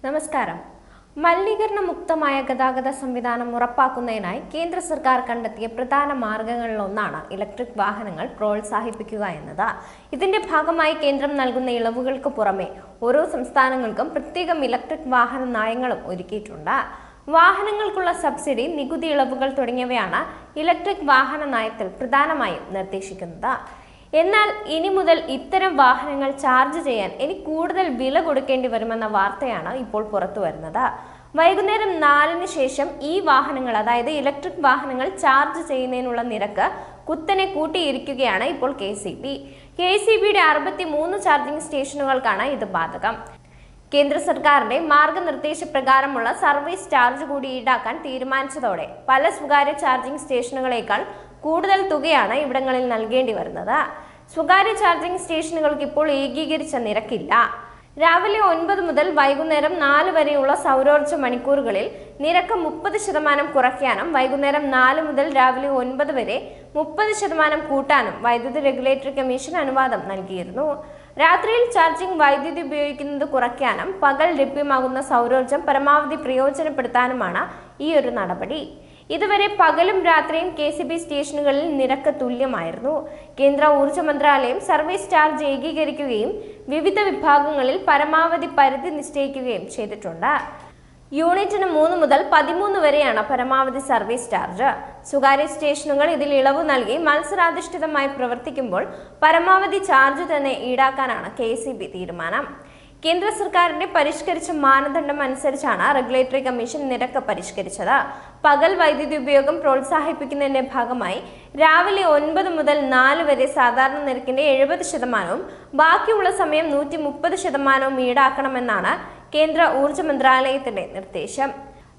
നമസ്കാരം. മലിനീകരണമുക്തമായ ഗതാഗത സംവിധാനം ഉറപ്പാക്കുന്നതിനായി കേന്ദ്ര സർക്കാർ കണ്ടെത്തിയ പ്രധാന മാർഗങ്ങളിലൊന്നാണ് ഇലക്ട്രിക് വാഹനങ്ങൾ പ്രോത്സാഹിപ്പിക്കുക എന്നത്. ഇതിന്റെ ഭാഗമായി കേന്ദ്രം നൽകുന്ന ഇളവുകൾക്ക് പുറമെ ഓരോ സംസ്ഥാനങ്ങൾക്കും പ്രത്യേകം ഇലക്ട്രിക് വാഹന നയങ്ങളും ഒരുക്കിയിട്ടുണ്ട്. വാഹനങ്ങൾക്കുള്ള സബ്സിഡി, നികുതി ഇളവുകൾ തുടങ്ങിയവയാണ് ഇലക്ട്രിക് വാഹന നയത്തിൽ പ്രധാനമായും നിർദ്ദേശിക്കുന്നത്. എന്നാൽ ഇനി മുതൽ ഇത്തരം വാഹനങ്ങൾ ചാർജ് ചെയ്യാൻ ഇനി കൂടുതൽ വില കൊടുക്കേണ്ടി വരുമെന്ന വാർത്തയാണ് ഇപ്പോൾ പുറത്തു വരുന്നത്. വൈകുന്നേരം 4-ന് ശേഷം ഈ വാഹനങ്ങൾ, അതായത് ഇലക്ട്രിക് വാഹനങ്ങൾ ചാർജ് ചെയ്യുന്നതിനുള്ള നിരക്ക് കുത്തനെ കൂട്ടിയിരിക്കുകയാണ് ഇപ്പോൾ KCBയുടെ 63 ചാർജിംഗ് സ്റ്റേഷനുകൾക്കാണ് ഇത് ബാധകം. കേന്ദ്ര സർക്കാരിന്റെ മാർഗനിർദ്ദേശപ്രകാരമുള്ള സർവീസ് ചാർജ് കൂടി ഈടാക്കാൻ തീരുമാനിച്ചതോടെ പല സ്വകാര്യ ചാർജിംഗ് സ്റ്റേഷനുകളേക്കാൾ കൂടുതൽ തുകയാണ് ഇവിടങ്ങളിൽ നൽകേണ്ടി വരുന്നത്. സ്വകാര്യ ചാർജിംഗ് സ്റ്റേഷനുകൾക്ക് ഇപ്പോൾ ഏകീകരിച്ച നിരക്കില്ല. രാവിലെ 9 മുതൽ വൈകുന്നേരം 4 വരെയുള്ള സൗരോർജ്ജ മണിക്കൂറുകളിൽ നിരക്ക് 30% കുറയ്ക്കാനും വൈകുന്നേരം 4 മുതൽ രാവിലെ 9 വരെ 30% കൂട്ടാനും വൈദ്യുതി റെഗുലേറ്ററി കമ്മീഷൻ അനുവാദം നൽകിയിരുന്നു. രാത്രിയിൽ ചാർജിംഗ് വൈദ്യുതി ഉപയോഗിക്കുന്നത് കുറയ്ക്കാനും പകൽ ലഭ്യമാകുന്ന സൗരോർജ്ജം പരമാവധി പ്രയോജനപ്പെടുത്താനുമാണ് ഈ ഒരു നടപടി. ഇതുവരെ പകലും രാത്രിയും KCB സ്റ്റേഷനുകളിൽ നിരക്ക് തുല്യമായിരുന്നു. കേന്ദ്ര ഊർജ്ജ മന്ത്രാലയം സർവീസ് ചാർജ് ഏകീകരിക്കുകയും വിവിധ വിഭാഗങ്ങളിൽ പരമാവധി പരിധി നിശ്ചയിക്കുകയും ചെയ്തിട്ടുണ്ട്. യൂണിറ്റിന് 3 മുതൽ 13 വരെയാണ് പരമാവധി സർവീസ് ചാർജ്. സ്വകാര്യ സ്റ്റേഷനുകൾ ഇതിൽ ഇളവ് നൽകി മത്സരാധിഷ്ഠിതമായി പ്രവർത്തിക്കുമ്പോൾ പരമാവധി ചാർജ് തന്നെ ഈടാക്കാനാണ് KCB തീരുമാനം. കേന്ദ്ര സർക്കാരിന്റെ പരിഷ്കരിച്ച മാനദണ്ഡം അനുസരിച്ചാണ് റെഗുലേറ്ററി കമ്മീഷൻ നിരക്ക് പരിഷ്കരിച്ചത്. പകൽ വൈദ്യുതി ഉപയോഗം പ്രോത്സാഹിപ്പിക്കുന്നതിന്റെ ഭാഗമായി രാവിലെ 9 മുതൽ 4 വരെ സാധാരണ നിരക്കിന്റെ 70%, ബാക്കിയുള്ള സമയം 130% ഈടാക്കണമെന്നാണ് കേന്ദ്ര ഊർജ്ജ മന്ത്രാലയത്തിന്റെ നിർദ്ദേശം.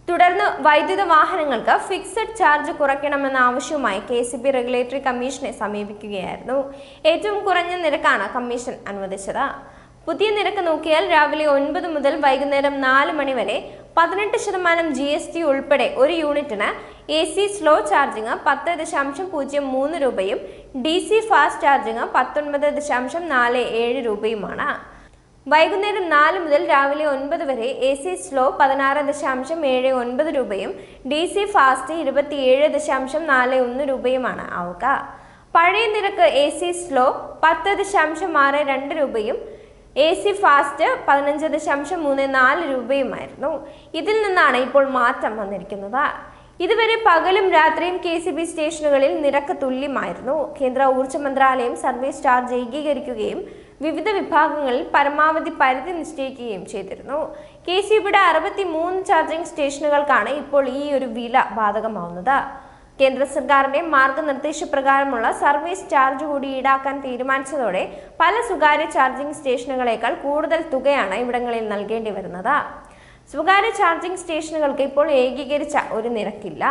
തുടർന്ന് വൈദ്യുത വാഹനങ്ങൾക്ക് ഫിക്സഡ് ചാർജ് കുറയ്ക്കണമെന്ന ആവശ്യവുമായി KCB റെഗുലേറ്ററി കമ്മീഷനെ സമീപിക്കുകയായിരുന്നു. ഏറ്റവും കുറഞ്ഞ നിരക്കാണ് കമ്മീഷൻ അനുവദിച്ചത്. പുതിയ നിരക്ക് നോക്കിയാൽ രാവിലെ 9 മുതൽ വൈകുന്നേരം 4 മണി വരെ 18% GST ഉൾപ്പെടെ ഒരു യൂണിറ്റിന് AC സ്ലോ ചാർജിങ് 10.03 രൂപയും DC ഫാസ്റ്റ് ചാർജിങ് 19.47 രൂപയുമാണ്. വൈകുന്നേരം 4 മുതൽ രാവിലെ 9 വരെ AC സ്ലോ 16.79 രൂപയും DC ഫാസ്റ്റ് 27.41 രൂപയുമാണ് ആവുക. പഴയ നിരക്ക് AC സ്ലോ 10.62 രൂപയും AC ഫാസ്റ്റ് 15.34 രൂപയുമായിരുന്നു. ഇതിൽ നിന്നാണ് ഇപ്പോൾ മാറ്റം വന്നിരിക്കുന്നത്. ഇതുവരെ പകലും രാത്രിയും KCB സ്റ്റേഷനുകളിൽ നിരക്ക് തുല്യമായിരുന്നു. കേന്ദ്ര ഊർജ്ജ മന്ത്രാലയം സർവീസ് ചാർജ് ഏകീകരിക്കുകയും വിവിധ വിഭാഗങ്ങളിൽ പരമാവധി പരിധി നിശ്ചയിക്കുകയും ചെയ്തിരുന്നു. KCBയുടെ 63 ചാർജിംഗ് സ്റ്റേഷനുകൾക്കാണ് ഇപ്പോൾ ഈ ഒരു വില ബാധകമാവുന്നത്. കേന്ദ്ര സർക്കാരിന്റെ മാർഗനിർദ്ദേശപ്രകാരമുള്ള സർവീസ് ചാർജ് കൂടി ഈടാക്കാൻ തീരുമാനിച്ചതോടെ പല സ്വകാര്യ ചാർജിംഗ് സ്റ്റേഷനുകളേക്കാൾ കൂടുതൽ തുകയാണ് ഇവിടങ്ങളിൽ നൽകേണ്ടി വരുന്നത്. സ്വകാര്യ ചാർജിംഗ് സ്റ്റേഷനുകൾക്ക് ഇപ്പോൾ ഏകീകരിച്ച ഒരു നിരക്കില്ല.